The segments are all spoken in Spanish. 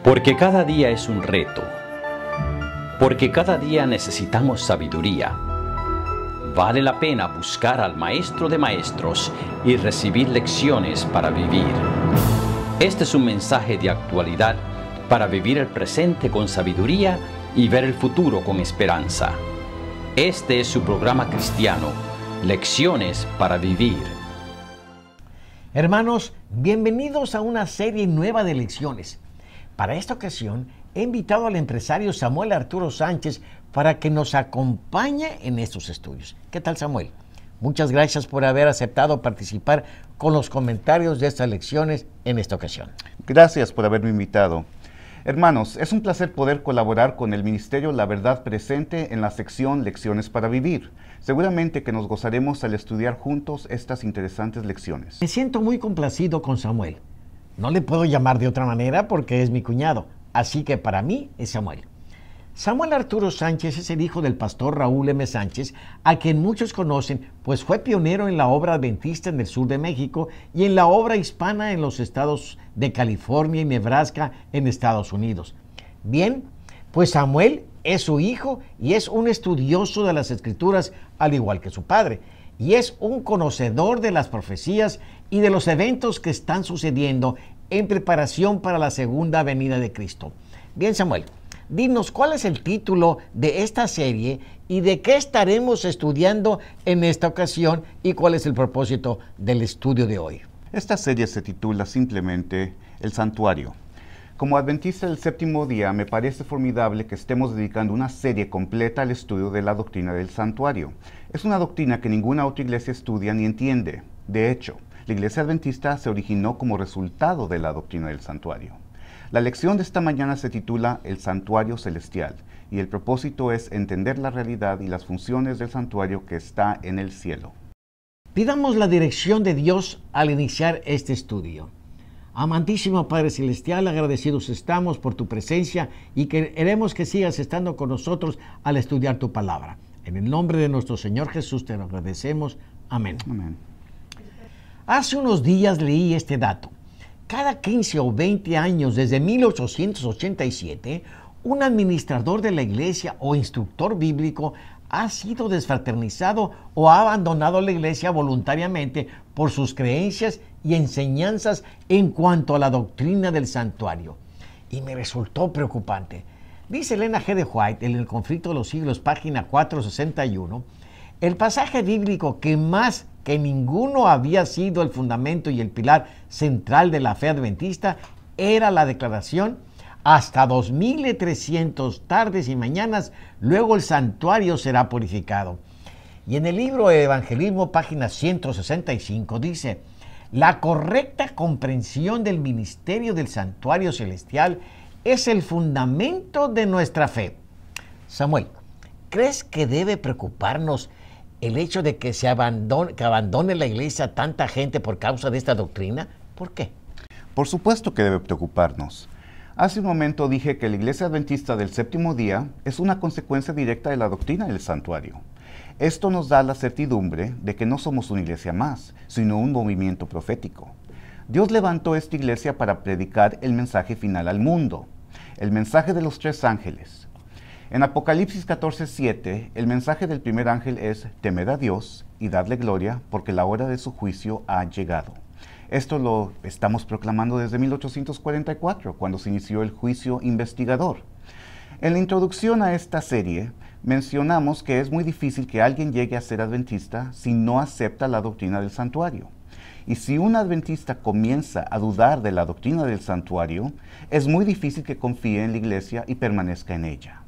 Porque cada día es un reto. Porque cada día necesitamos sabiduría. Vale la pena buscar al Maestro de Maestros y recibir lecciones para vivir. Este es un mensaje de actualidad para vivir el presente con sabiduría y ver el futuro con esperanza. Este es su programa cristiano, Lecciones para Vivir. Hermanos, bienvenidos a una serie nueva de lecciones. Para esta ocasión, he invitado al empresario Samuel Arturo Sánchez para que nos acompañe en estos estudios. ¿Qué tal, Samuel? Muchas gracias por haber aceptado participar con los comentarios de estas lecciones en esta ocasión. Gracias por haberme invitado. Hermanos, es un placer poder colaborar con el Ministerio La Verdad Presente en la sección Lecciones para Vivir. Seguramente que nos gozaremos al estudiar juntos estas interesantes lecciones. Me siento muy complacido con Samuel. No le puedo llamar de otra manera porque es mi cuñado, así que para mí es Samuel. Samuel Arturo Sánchez es el hijo del pastor Raúl M. Sánchez, a quien muchos conocen, pues fue pionero en la obra adventista en el sur de México y en la obra hispana en los estados de California y Nebraska en Estados Unidos. Bien, pues Samuel es su hijo y es un estudioso de las Escrituras, al igual que su padre, y es un conocedor de las profecías y de los eventos que están sucediendo en preparación para la segunda venida de Cristo. Bien, Samuel, dinos cuál es el título de esta serie y de qué estaremos estudiando en esta ocasión y cuál es el propósito del estudio de hoy. Esta serie se titula simplemente El Santuario. Como adventista del séptimo día, me parece formidable que estemos dedicando una serie completa al estudio de la doctrina del santuario. Es una doctrina que ninguna otra iglesia estudia ni entiende. De hecho, la iglesia adventista se originó como resultado de la doctrina del santuario. La lección de esta mañana se titula El Santuario Celestial, y el propósito es entender la realidad y las funciones del santuario que está en el cielo. Pidamos la dirección de Dios al iniciar este estudio. Amantísimo Padre Celestial, agradecidos estamos por tu presencia y queremos que sigas estando con nosotros al estudiar tu palabra. En el nombre de nuestro Señor Jesús te lo agradecemos. Amén. Amén. Hace unos días leí este dato. Cada 15 o 20 años, desde 1887, un administrador de la iglesia o instructor bíblico ha sido desfraternizado o ha abandonado la iglesia voluntariamente por sus creencias y enseñanzas en cuanto a la doctrina del santuario. Y me resultó preocupante. Dice Elena G. de White en El Conflicto de los Siglos, página 461, el pasaje bíblico que más que ninguno había sido el fundamento y el pilar central de la fe adventista era la declaración: hasta 2300 tardes y mañanas, luego el santuario será purificado. Y en el libro Evangelismo, página 165, dice: la correcta comprensión del ministerio del santuario celestial es el fundamento de nuestra fe. Samuel, ¿crees que debe preocuparnos el hecho de que abandone la iglesia tanta gente por causa de esta doctrina? ¿Por qué? Por supuesto que debe preocuparnos. Hace un momento dije que la iglesia adventista del séptimo día es una consecuencia directa de la doctrina del santuario. Esto nos da la certidumbre de que no somos una iglesia más, sino un movimiento profético. Dios levantó esta iglesia para predicar el mensaje final al mundo, el mensaje de los tres ángeles. En Apocalipsis 14:7, el mensaje del primer ángel es: temed a Dios y dadle gloria, porque la hora de su juicio ha llegado. Esto lo estamos proclamando desde 1844, cuando se inició el juicio investigador. En la introducción a esta serie, mencionamos que es muy difícil que alguien llegue a ser adventista si no acepta la doctrina del santuario. Y si un adventista comienza a dudar de la doctrina del santuario, es muy difícil que confíe en la iglesia y permanezca en ella.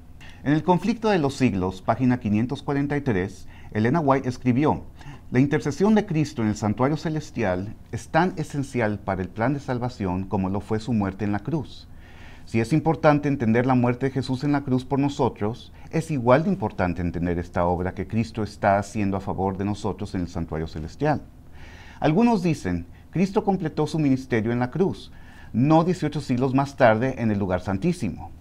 En El Conflicto de los Siglos, página 543, Elena White escribió: la intercesión de Cristo en el santuario celestial es tan esencial para el plan de salvación como lo fue su muerte en la cruz. Si es importante entender la muerte de Jesús en la cruz por nosotros, es igual de importante entender esta obra que Cristo está haciendo a favor de nosotros en el santuario celestial. Algunos dicen: Cristo completó su ministerio en la cruz, no 18 siglos más tarde en el lugar santísimo.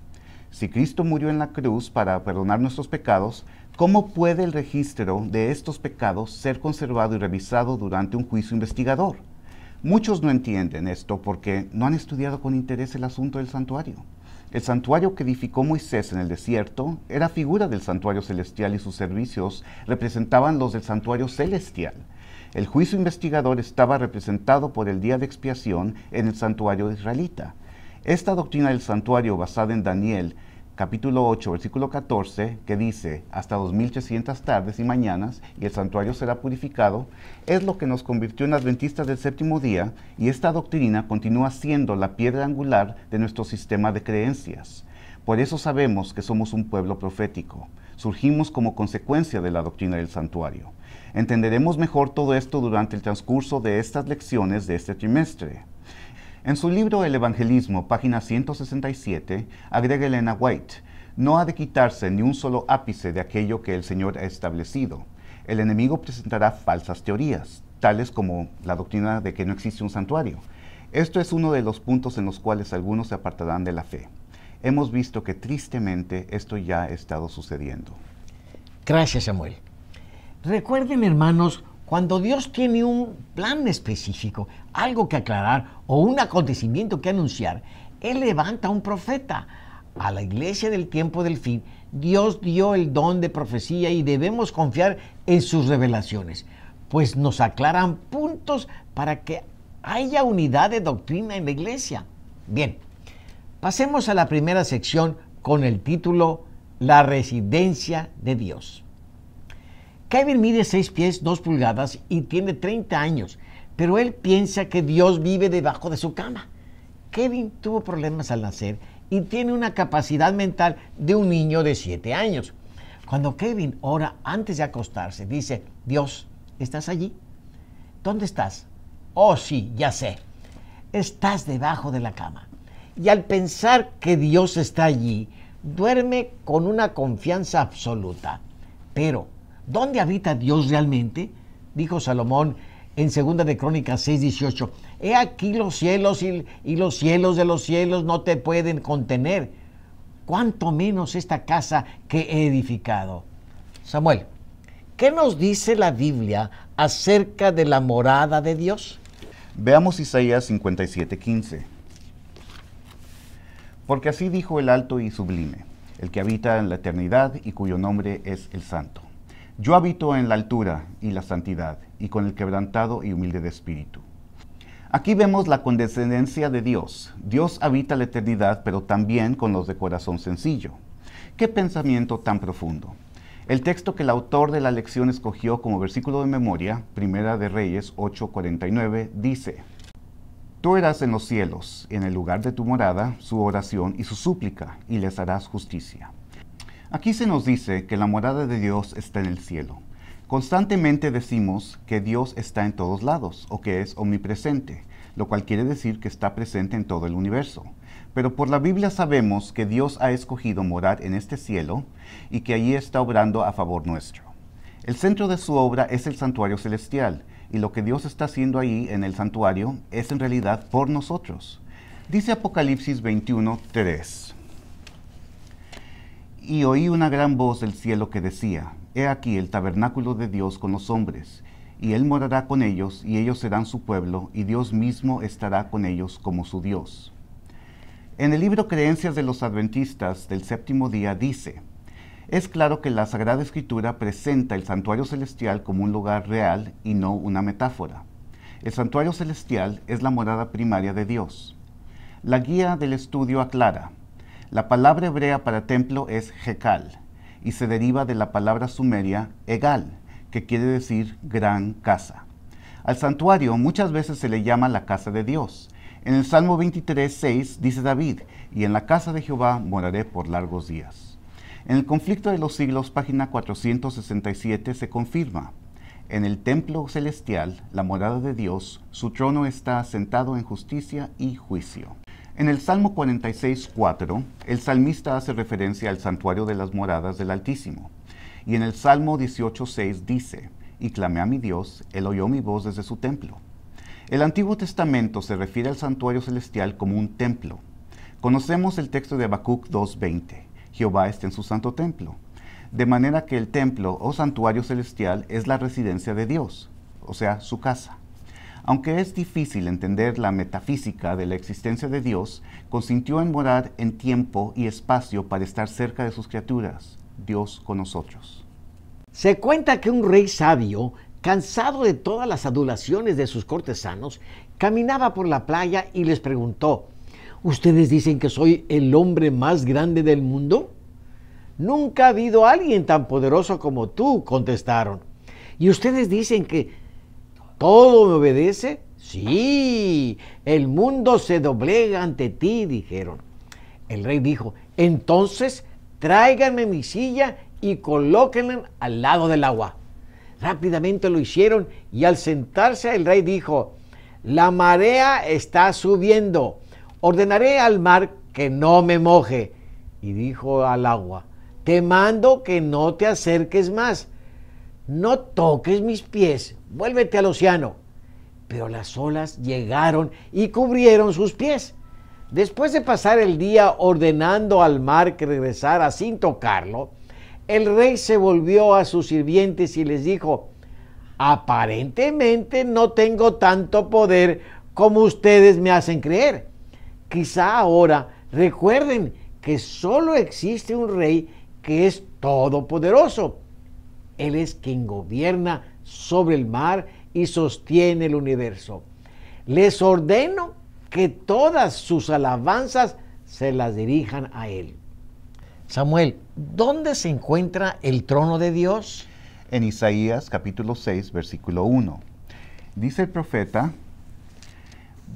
Si Cristo murió en la cruz para perdonar nuestros pecados, ¿cómo puede el registro de estos pecados ser conservado y revisado durante un juicio investigador? Muchos no entienden esto porque no han estudiado con interés el asunto del santuario. El santuario que edificó Moisés en el desierto era figura del santuario celestial y sus servicios representaban los del santuario celestial. El juicio investigador estaba representado por el día de expiación en el santuario israelita. Esta doctrina del santuario, basada en Daniel, capítulo 8, versículo 14, que dice, hasta 2300 tardes y mañanas, y el santuario será purificado, es lo que nos convirtió en adventistas del séptimo día, y esta doctrina continúa siendo la piedra angular de nuestro sistema de creencias. Por eso sabemos que somos un pueblo profético. Surgimos como consecuencia de la doctrina del santuario. Entenderemos mejor todo esto durante el transcurso de estas lecciones de este trimestre. En su libro El Evangelismo, página 167, agrega Elena White, no ha de quitarse ni un solo ápice de aquello que el Señor ha establecido. El enemigo presentará falsas teorías, tales como la doctrina de que no existe un santuario. Esto es uno de los puntos en los cuales algunos se apartarán de la fe. Hemos visto que tristemente esto ya ha estado sucediendo. Gracias, Samuel. Recuerden, hermanos, cuando Dios tiene un plan específico, algo que aclarar o un acontecimiento que anunciar, Él levanta a un profeta. A la iglesia del tiempo del fin, Dios dio el don de profecía y debemos confiar en sus revelaciones, pues nos aclaran puntos para que haya unidad de doctrina en la iglesia. Bien, pasemos a la primera sección con el título La residencia de Dios. Kevin mide 6 pies 2 pulgadas y tiene 30 años, pero él piensa que Dios vive debajo de su cama. Kevin tuvo problemas al nacer y tiene una capacidad mental de un niño de 7 años. Cuando Kevin ora antes de acostarse, dice, Dios, ¿estás allí? ¿Dónde estás? Oh, sí, ya sé. Estás debajo de la cama. Y al pensar que Dios está allí, duerme con una confianza absoluta. Pero ¿dónde habita Dios realmente? Dijo Salomón en 2 de Crónicas 6:18. He aquí los cielos y los cielos de los cielos no te pueden contener. Cuánto menos esta casa que he edificado. Samuel, ¿qué nos dice la Biblia acerca de la morada de Dios? Veamos Isaías 57:15. Porque así dijo el alto y sublime, el que habita en la eternidad y cuyo nombre es el Santo. Yo habito en la altura y la santidad, y con el quebrantado y humilde de espíritu. Aquí vemos la condescendencia de Dios. Dios habita la eternidad, pero también con los de corazón sencillo. ¡Qué pensamiento tan profundo! El texto que el autor de la lección escogió como versículo de memoria, Primera de Reyes 8:49, dice, Tú harás en los cielos, en el lugar de tu morada, su oración y su súplica, y les harás justicia. Aquí se nos dice que la morada de Dios está en el cielo. Constantemente decimos que Dios está en todos lados, o que es omnipresente, lo cual quiere decir que está presente en todo el universo. Pero por la Biblia sabemos que Dios ha escogido morar en este cielo y que allí está obrando a favor nuestro. El centro de su obra es el santuario celestial, y lo que Dios está haciendo ahí en el santuario es en realidad por nosotros. Dice Apocalipsis 21:3. Y oí una gran voz del cielo que decía, He aquí el tabernáculo de Dios con los hombres, y Él morará con ellos, y ellos serán su pueblo, y Dios mismo estará con ellos como su Dios. En el libro Creencias de los Adventistas del séptimo día dice, es claro que la Sagrada Escritura presenta el santuario celestial como un lugar real y no una metáfora. El santuario celestial es la morada primaria de Dios. La guía del estudio aclara, la palabra hebrea para templo es Hekal, y se deriva de la palabra sumeria Egal, que quiere decir gran casa. Al santuario muchas veces se le llama la casa de Dios. En el Salmo 23:6 dice David, y en la casa de Jehová moraré por largos días. En el conflicto de los siglos, página 467, se confirma, en el templo celestial, la morada de Dios, su trono está asentado en justicia y juicio. En el Salmo 46:4, el salmista hace referencia al santuario de las moradas del Altísimo. Y en el Salmo 18:6 dice, y clamé a mi Dios, Él oyó mi voz desde su templo. El Antiguo Testamento se refiere al santuario celestial como un templo. Conocemos el texto de Habacuc 2:20, Jehová está en su santo templo. De manera que el templo o santuario celestial es la residencia de Dios, o sea, su casa. Aunque es difícil entender la metafísica de la existencia de Dios, consintió en morar en tiempo y espacio para estar cerca de sus criaturas, Dios con nosotros. Se cuenta que un rey sabio, cansado de todas las adulaciones de sus cortesanos, caminaba por la playa y les preguntó: ¿ustedes dicen que soy el hombre más grande del mundo? Nunca ha habido alguien tan poderoso como tú, contestaron. ¿Y ustedes dicen que todo me obedece? Sí, el mundo se doblega ante ti, dijeron. El rey dijo: entonces tráiganme mi silla y colóquenla al lado del agua. Rápidamente lo hicieron y al sentarse el rey dijo: la marea está subiendo, ordenaré al mar que no me moje. Y dijo al agua: te mando que no te acerques más, no toques mis pies, vuélvete al océano. Pero las olas llegaron y cubrieron sus pies. Después de pasar el día ordenando al mar que regresara sin tocarlo, el rey se volvió a sus sirvientes y les dijo: aparentemente no tengo tanto poder como ustedes me hacen creer. Quizá ahora recuerden que solo existe un rey que es todopoderoso. Él es quien gobierna sobre el mar y sostiene el universo. Les ordeno que todas sus alabanzas se las dirijan a él. Samuel, ¿dónde se encuentra el trono de Dios? En Isaías capítulo 6, versículo 1. Dice el profeta: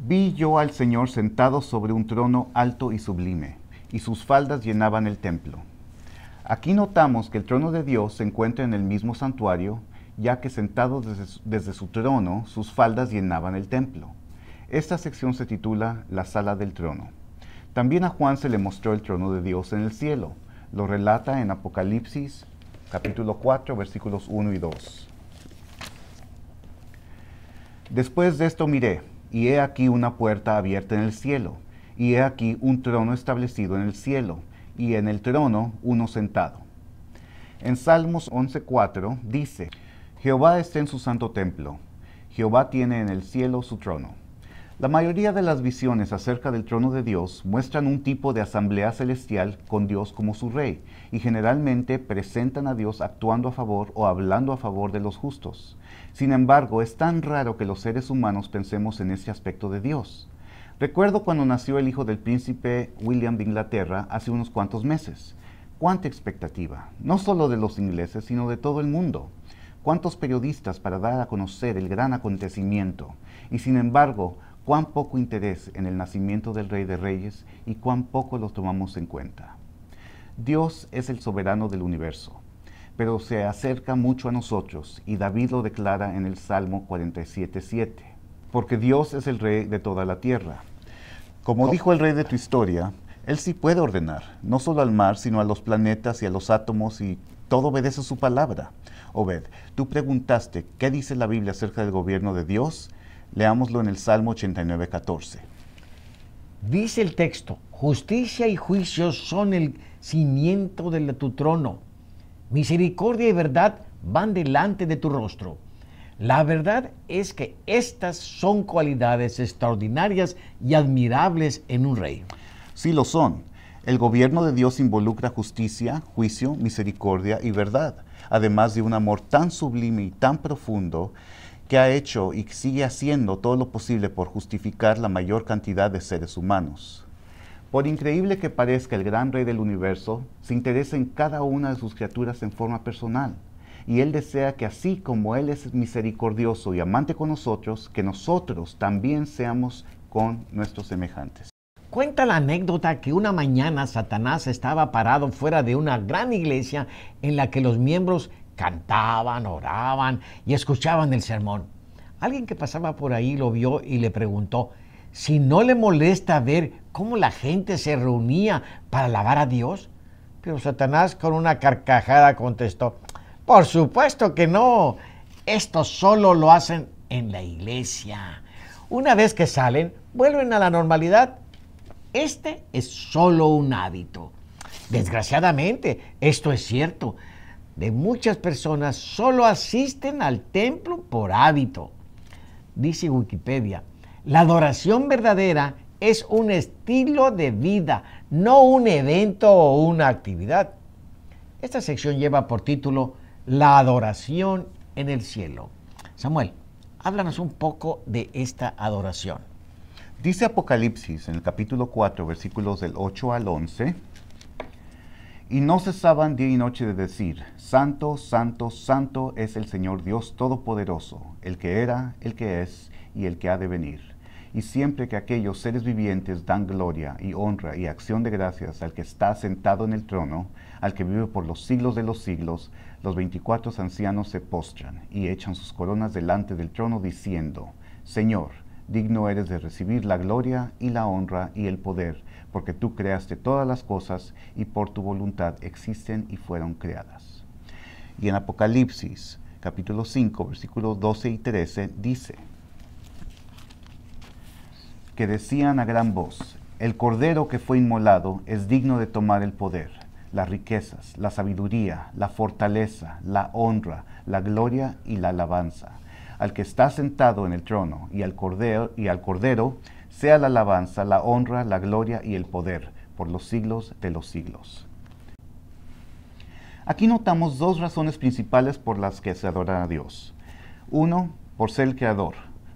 vi yo al Señor sentado sobre un trono alto y sublime, y sus faldas llenaban el templo. Aquí notamos que el trono de Dios se encuentra en el mismo santuario, ya que sentado desde su trono, sus faldas llenaban el templo. Esta sección se titula La Sala del Trono. También a Juan se le mostró el trono de Dios en el cielo. Lo relata en Apocalipsis, capítulo 4, versículos 1 y 2. Después de esto miré, y he aquí una puerta abierta en el cielo, y he aquí un trono establecido en el cielo, y en el trono uno sentado. En Salmos 11:4 dice: Jehová está en su santo templo, Jehová tiene en el cielo su trono. La mayoría de las visiones acerca del trono de Dios muestran un tipo de asamblea celestial con Dios como su rey, y generalmente presentan a Dios actuando a favor o hablando a favor de los justos. Sin embargo, es tan raro que los seres humanos pensemos en ese aspecto de Dios. Recuerdo cuando nació el hijo del príncipe William de Inglaterra hace unos cuantos meses. ¡Cuánta expectativa! No solo de los ingleses, sino de todo el mundo. ¿Cuántos periodistas para dar a conocer el gran acontecimiento? Y sin embargo, cuán poco interés en el nacimiento del Rey de Reyes y cuán poco lo tomamos en cuenta. Dios es el soberano del universo, pero se acerca mucho a nosotros, y David lo declara en el Salmo 47:7. Porque Dios es el Rey de toda la tierra. Como dijo el Rey de tu historia, Él sí puede ordenar, no solo al mar, sino a los planetas y a los átomos, y todo obedece su palabra. Obed, tú preguntaste, ¿qué dice la Biblia acerca del gobierno de Dios? Leámoslo en el Salmo 89:14. Dice el texto: justicia y juicio son el cimiento de tu trono. Misericordia y verdad van delante de tu rostro. La verdad es que estas son cualidades extraordinarias y admirables en un rey. Sí lo son. El gobierno de Dios involucra justicia, juicio, misericordia y verdad, además de un amor tan sublime y tan profundo que ha hecho y sigue haciendo todo lo posible por justificar la mayor cantidad de seres humanos. Por increíble que parezca, el gran Rey del universo se interesa en cada una de sus criaturas en forma personal. Y Él desea que así como Él es misericordioso y amante con nosotros, que nosotros también seamos con nuestros semejantes. Cuenta la anécdota que una mañana Satanás estaba parado fuera de una gran iglesia en la que los miembros cantaban, oraban y escuchaban el sermón. Alguien que pasaba por ahí lo vio y le preguntó si no le molesta ver cómo la gente se reunía para alabar a Dios. Pero Satanás con una carcajada contestó: por supuesto que no, esto solo lo hacen en la iglesia. Una vez que salen, vuelven a la normalidad. Este es solo un hábito. Desgraciadamente, esto es cierto. De muchas personas solo asisten al templo por hábito. Dice Wikipedia, la adoración verdadera es un estilo de vida, no un evento o una actividad. Esta sección lleva por título La adoración en el cielo. Samuel, háblanos un poco de esta adoración. Dice Apocalipsis en el capítulo 4, versículos del 8 al 11, y no cesaban día y noche de decir, Santo, Santo, Santo es el Señor Dios Todopoderoso, el que era, el que es y el que ha de venir. Y siempre que aquellos seres vivientes dan gloria y honra y acción de gracias al que está sentado en el trono, al que vive por los siglos de los siglos, los 24 ancianos se postran y echan sus coronas delante del trono diciendo, Señor, digno eres de recibir la gloria y la honra y el poder, porque tú creaste todas las cosas y por tu voluntad existen y fueron creadas. Y en Apocalipsis, capítulo 5, versículos 12 y 13, dice, que decían a gran voz, el Cordero que fue inmolado es digno de tomar el poder, las riquezas, la sabiduría, la fortaleza, la honra, la gloria y la alabanza. Al que está sentado en el trono y al Cordero sea la alabanza, la honra, la gloria y el poder por los siglos de los siglos. Aquí notamos dos razones principales por las que se adora a Dios. Uno, por ser el creador.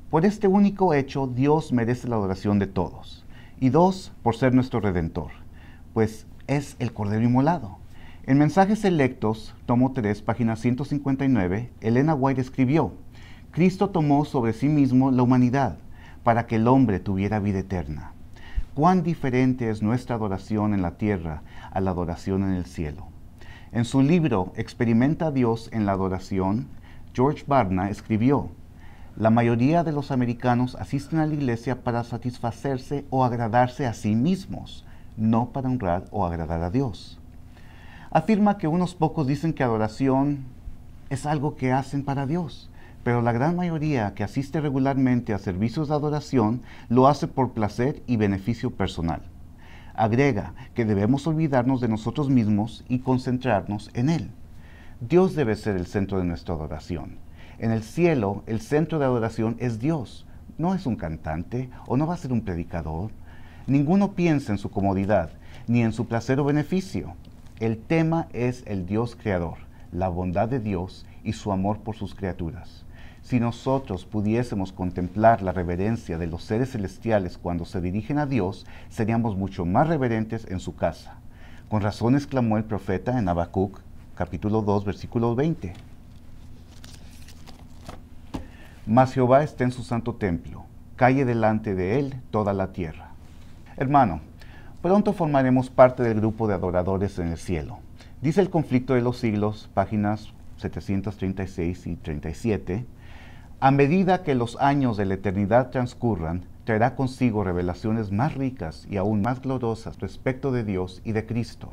Por este único hecho, Dios merece la adoración de todos. Y dos, por ser nuestro Redentor, pues es el Cordero inmolado. En Mensajes Selectos, tomo 3, página 159, Elena White escribió, Cristo tomó sobre sí mismo la humanidad, para que el hombre tuviera vida eterna. Cuán diferente es nuestra adoración en la tierra a la adoración en el cielo. En su libro Experimenta a Dios en la adoración, George Barna escribió, la mayoría de los americanos asisten a la iglesia para satisfacerse o agradarse a sí mismos, no para honrar o agradar a Dios. Afirma que unos pocos dicen que adoración es algo que hacen para Dios, pero la gran mayoría que asiste regularmente a servicios de adoración lo hace por placer y beneficio personal. Agrega que debemos olvidarnos de nosotros mismos y concentrarnos en Él. Dios debe ser el centro de nuestra adoración. En el cielo, el centro de adoración es Dios, no es un cantante o no va a ser un predicador. Ninguno piensa en su comodidad, ni en su placer o beneficio. El tema es el Dios creador, la bondad de Dios y su amor por sus criaturas. Si nosotros pudiésemos contemplar la reverencia de los seres celestiales cuando se dirigen a Dios, seríamos mucho más reverentes en su casa. Con razón exclamó el profeta en Habacuc, capítulo 2, versículo 20. Mas Jehová está en su santo templo, calle delante de él toda la tierra. Hermano, pronto formaremos parte del grupo de adoradores en el cielo. Dice el Conflicto de los Siglos, páginas 736 y 37, a medida que los años de la eternidad transcurran, traerá consigo revelaciones más ricas y aún más gloriosas respecto de Dios y de Cristo.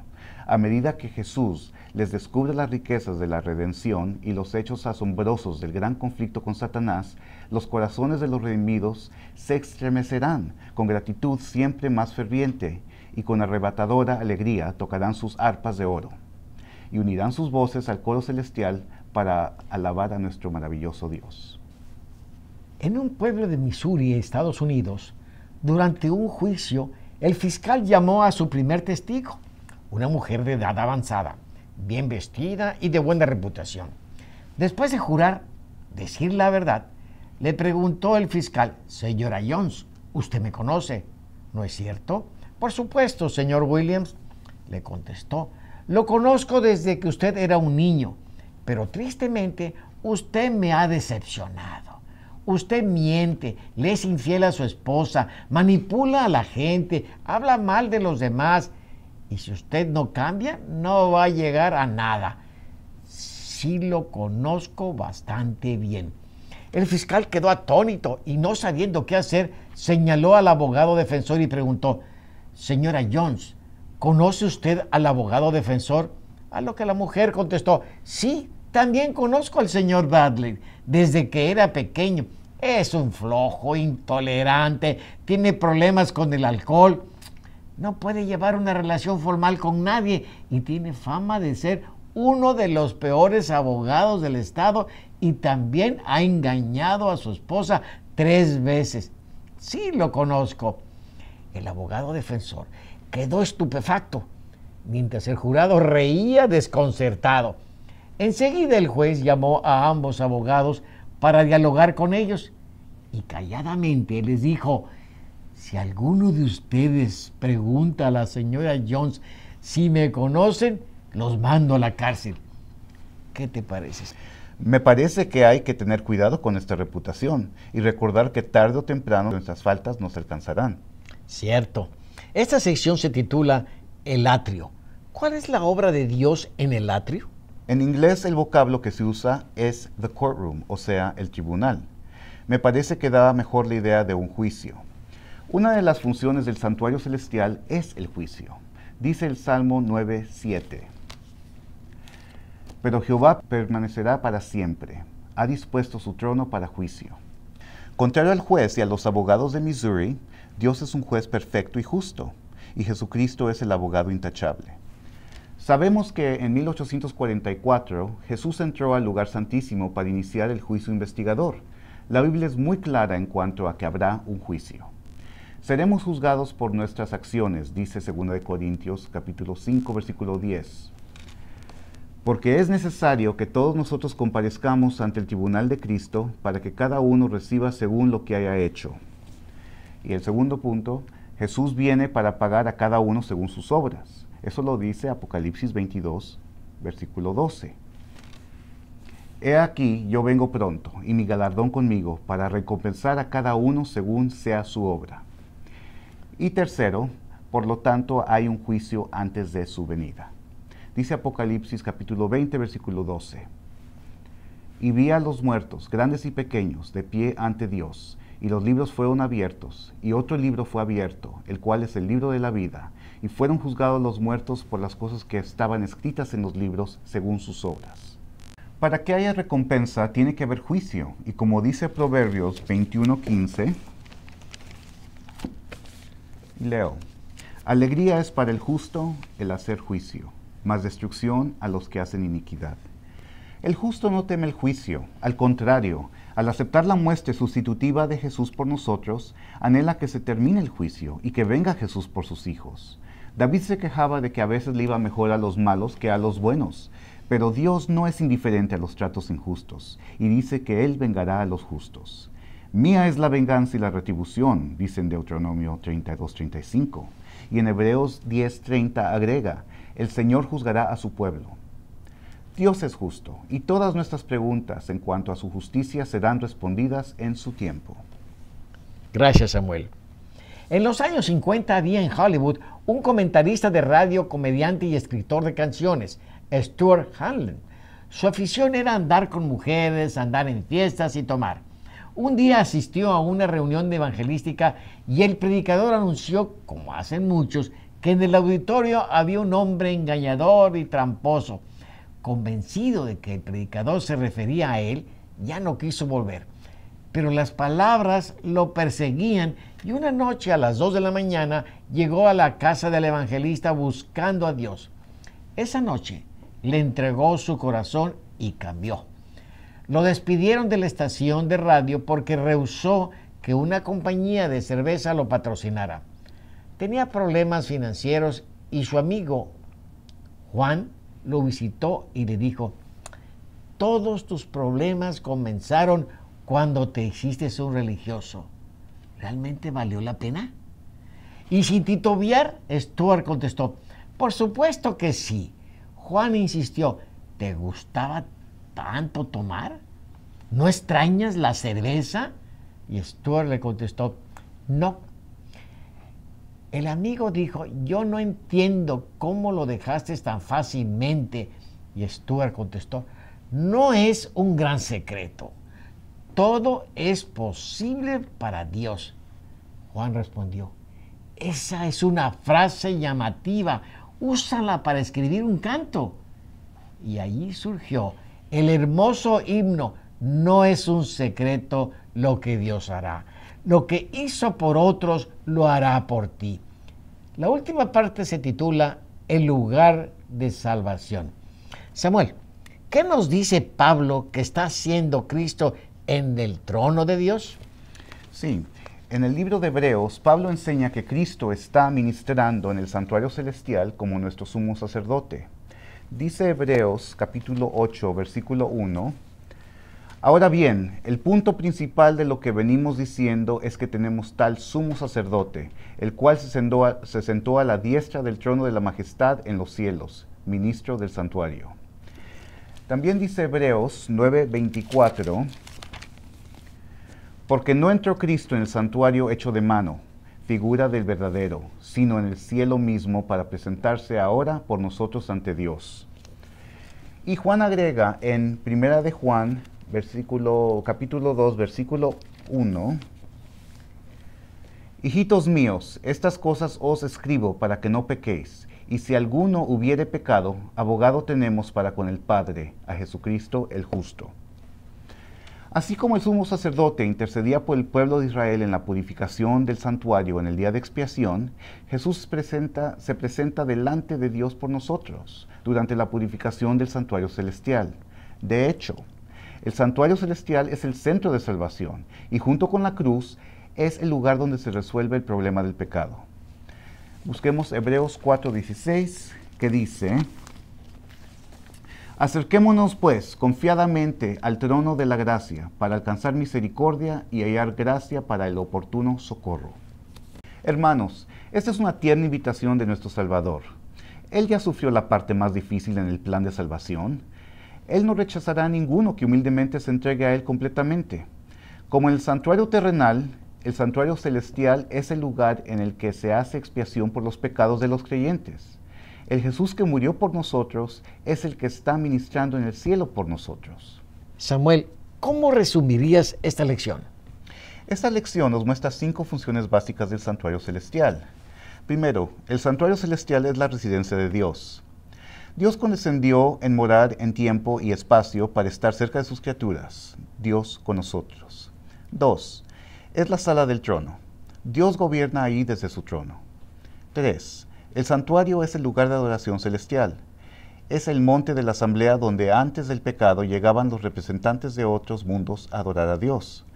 A medida que Jesús les descubre las riquezas de la redención y los hechos asombrosos del gran conflicto con Satanás, los corazones de los redimidos se estremecerán con gratitud siempre más ferviente y con arrebatadora alegría tocarán sus arpas de oro y unirán sus voces al coro celestial para alabar a nuestro maravilloso Dios. En un pueblo de Missouri, Estados Unidos, durante un juicio, el fiscal llamó a su primer testigo, una mujer de edad avanzada, bien vestida y de buena reputación. Después de jurar decir la verdad, le preguntó el fiscal, señora Jones, ¿usted me conoce? ¿No es cierto? Por supuesto, señor Williams, le contestó. Lo conozco desde que usted era un niño, pero tristemente usted me ha decepcionado. Usted miente, le es infiel a su esposa, manipula a la gente, habla mal de los demás. Y si usted no cambia, no va a llegar a nada. Sí lo conozco bastante bien. El fiscal quedó atónito y no sabiendo qué hacer, señaló al abogado defensor y preguntó, señora Jones, ¿conoce usted al abogado defensor? A lo que la mujer contestó, sí, también conozco al señor Bradley desde que era pequeño. Es un flojo, intolerante, tiene problemas con el alcohol. No puede llevar una relación formal con nadie y tiene fama de ser uno de los peores abogados del estado y también ha engañado a su esposa 3 veces. Sí, lo conozco. El abogado defensor quedó estupefacto, mientras el jurado reía desconcertado. Enseguida el juez llamó a ambos abogados para dialogar con ellos y calladamente les dijo: si alguno de ustedes pregunta a la señora Jones si me conocen, los mando a la cárcel. ¿Qué te parece? Me parece que hay que tener cuidado con nuestra reputación y recordar que tarde o temprano nuestras faltas nos alcanzarán. Cierto. Esta sección se titula El atrio. ¿Cuál es la obra de Dios en el atrio? En inglés el vocablo que se usa es the courtroom, o sea, el tribunal. Me parece que da mejor la idea de un juicio. Una de las funciones del santuario celestial es el juicio. Dice el Salmo 9:7. Pero Jehová permanecerá para siempre, ha dispuesto su trono para juicio. Contrario al juez y a los abogados de Missouri, Dios es un juez perfecto y justo, y Jesucristo es el abogado intachable. Sabemos que en 1844 Jesús entró al lugar santísimo para iniciar el juicio investigador. La Biblia es muy clara en cuanto a que habrá un juicio. Seremos juzgados por nuestras acciones, dice 2 Corintios capítulo 5, versículo 10. Porque es necesario que todos nosotros comparezcamos ante el tribunal de Cristo para que cada uno reciba según lo que haya hecho. Y el segundo punto, Jesús viene para pagar a cada uno según sus obras. Eso lo dice Apocalipsis 22, versículo 12. He aquí, yo vengo pronto, y mi galardón conmigo, para recompensar a cada uno según sea su obra. Y tercero, por lo tanto, hay un juicio antes de su venida. Dice Apocalipsis capítulo 20, versículo 12. Y vi a los muertos, grandes y pequeños, de pie ante Dios, y los libros fueron abiertos, y otro libro fue abierto, el cual es el libro de la vida, y fueron juzgados los muertos por las cosas que estaban escritas en los libros según sus obras. Para que haya recompensa tiene que haber juicio, y como dice Proverbios 21:15, leo: alegría es para el justo el hacer juicio, mas destrucción a los que hacen iniquidad. El justo no teme el juicio, al contrario, al aceptar la muestra sustitutiva de Jesús por nosotros, anhela que se termine el juicio y que venga Jesús por sus hijos. David se quejaba de que a veces le iba mejor a los malos que a los buenos, pero Dios no es indiferente a los tratos injustos, y dice que Él vengará a los justos. Mía es la venganza y la retribución, dice en Deuteronomio 32:35, y en Hebreos 10:30 agrega: el Señor juzgará a su pueblo. Dios es justo, y todas nuestras preguntas en cuanto a su justicia serán respondidas en su tiempo. Gracias, Samuel. En los años 50 había en Hollywood un comentarista de radio, comediante y escritor de canciones, Stuart Hanlon. Su afición era andar con mujeres, andar en fiestas y tomar. Un día asistió a una reunión evangelística y el predicador anunció, como hacen muchos, que en el auditorio había un hombre engañador y tramposo. Convencido de que el predicador se refería a él, ya no quiso volver. Pero las palabras lo perseguían y una noche a las 2 de la mañana llegó a la casa del evangelista buscando a Dios. Esa noche le entregó su corazón y cambió. Lo despidieron de la estación de radio porque rehusó que una compañía de cerveza lo patrocinara. Tenía problemas financieros y su amigo Juan lo visitó y le dijo: todos tus problemas comenzaron cuando te hiciste un religioso. ¿Realmente valió la pena? Y sin titubear, Stuart contestó: por supuesto que sí. Juan insistió: ¿te gustaba tanto tomar? ¿No extrañas la cerveza? Y Stuart le contestó: no. El amigo dijo: yo no entiendo cómo lo dejaste tan fácilmente. Y Stuart contestó: no es un gran secreto. Todo es posible para Dios. Juan respondió: esa es una frase llamativa. Úsala para escribir un canto. Y allí surgió el hermoso himno: no es un secreto lo que Dios hará. Lo que hizo por otros lo hará por ti. La última parte se titula El lugar de salvación. Samuel, ¿qué nos dice Pablo que está haciendo Cristo en el trono de Dios? Sí, en el libro de Hebreos, Pablo enseña que Cristo está ministrando en el santuario celestial como nuestro sumo sacerdote. Dice Hebreos capítulo 8, versículo 1, ahora bien, el punto principal de lo que venimos diciendo es que tenemos tal sumo sacerdote, el cual se sentó a la diestra del trono de la majestad en los cielos, ministro del santuario. También dice Hebreos 9:24, porque no entró Cristo en el santuario hecho de mano, figura del verdadero, sino en el cielo mismo para presentarse ahora por nosotros ante Dios. Y Juan agrega en 1 de Juan, capítulo 2, versículo 1, hijitos míos, estas cosas os escribo para que no pequéis, y si alguno hubiere pecado, abogado tenemos para con el Padre, a Jesucristo el justo. Así como el sumo sacerdote intercedía por el pueblo de Israel en la purificación del santuario en el día de expiación, Jesús se presenta delante de Dios por nosotros durante la purificación del santuario celestial. De hecho, el santuario celestial es el centro de salvación y junto con la cruz es el lugar donde se resuelve el problema del pecado. Busquemos Hebreos 4:16, que dice: acerquémonos pues confiadamente al trono de la gracia para alcanzar misericordia y hallar gracia para el oportuno socorro. Hermanos, esta es una tierna invitación de nuestro Salvador. Él ya sufrió la parte más difícil en el plan de salvación. Él no rechazará a ninguno que humildemente se entregue a Él completamente. Como en el santuario terrenal, el santuario celestial es el lugar en el que se hace expiación por los pecados de los creyentes. El Jesús que murió por nosotros es el que está ministrando en el cielo por nosotros. Samuel, ¿cómo resumirías esta lección? Esta lección nos muestra 5 funciones básicas del santuario celestial. Primero, el santuario celestial es la residencia de Dios. Dios condescendió en morar en tiempo y espacio para estar cerca de sus criaturas. Dios con nosotros. 2. Es la sala del trono. Dios gobierna ahí desde su trono. 3. El santuario es el lugar de adoración celestial. Es el monte de la asamblea donde antes del pecado llegaban los representantes de otros mundos a adorar a Dios.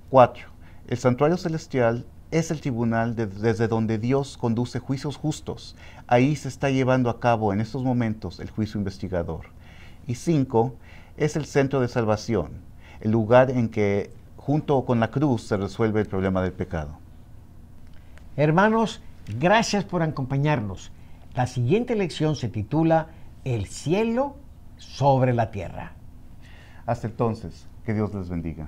4. El santuario celestial es el tribunal desde donde Dios conduce juicios justos. Ahí se está llevando a cabo en estos momentos el juicio investigador. Y 5. Es el centro de salvación, el lugar en que junto con la cruz se resuelve el problema del pecado. Hermanos, gracias por acompañarnos. La siguiente lección se titula El cielo sobre la tierra. Hasta entonces, que Dios les bendiga.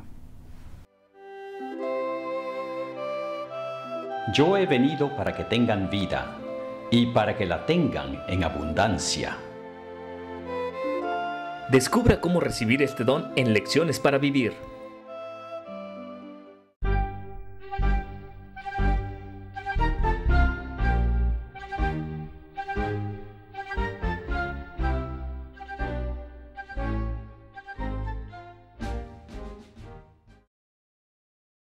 Yo he venido para que tengan vida y para que la tengan en abundancia. Descubra cómo recibir este don en Lecciones para Vivir.